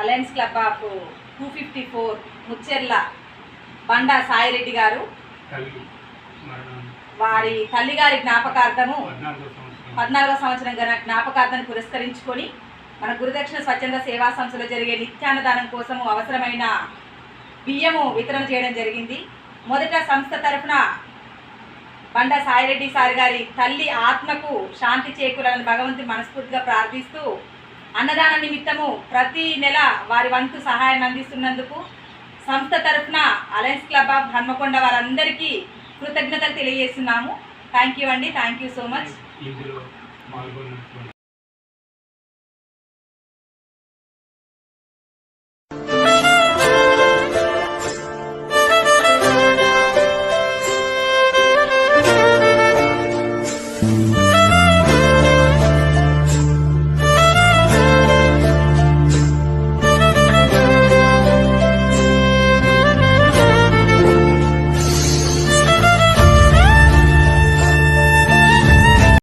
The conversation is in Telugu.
అలయన్స్ క్లబ్ ఆఫ్ 254 ముచ్చెర్ల బండా సాయిరెడ్డి గారు వారి తల్లిగారి జ్ఞాపకార్థము 14వ సంవత్సరం జ్ఞాపకార్థాన్ని పురస్కరించుకొని మన గురుదక్షిణ స్వచ్ఛంద సేవా సంస్థలో జరిగే నిత్యాన్నదానం కోసము అవసరమైన బియ్యము వితరణ చేయడం జరిగింది. మొదట సంస్థ తరఫున బండా సాయిరెడ్డి సార్ గారి తల్లి ఆత్మకు శాంతి చేకూరాలని భగవంతుని మనస్ఫూర్తిగా ప్రార్థిస్తూ అన్నదాన నిమిత్తము ప్రతి నెల వారి వంతు సహాయాన్ని అందిస్తున్నందుకు సంస్థ తరఫున అలయన్స్ క్లబ్ ఆఫ్ హన్మకొండ వారందరికీ కృతజ్ఞతలు తెలియజేస్తున్నాము. థ్యాంక్ యూ అండి. Thank you so much.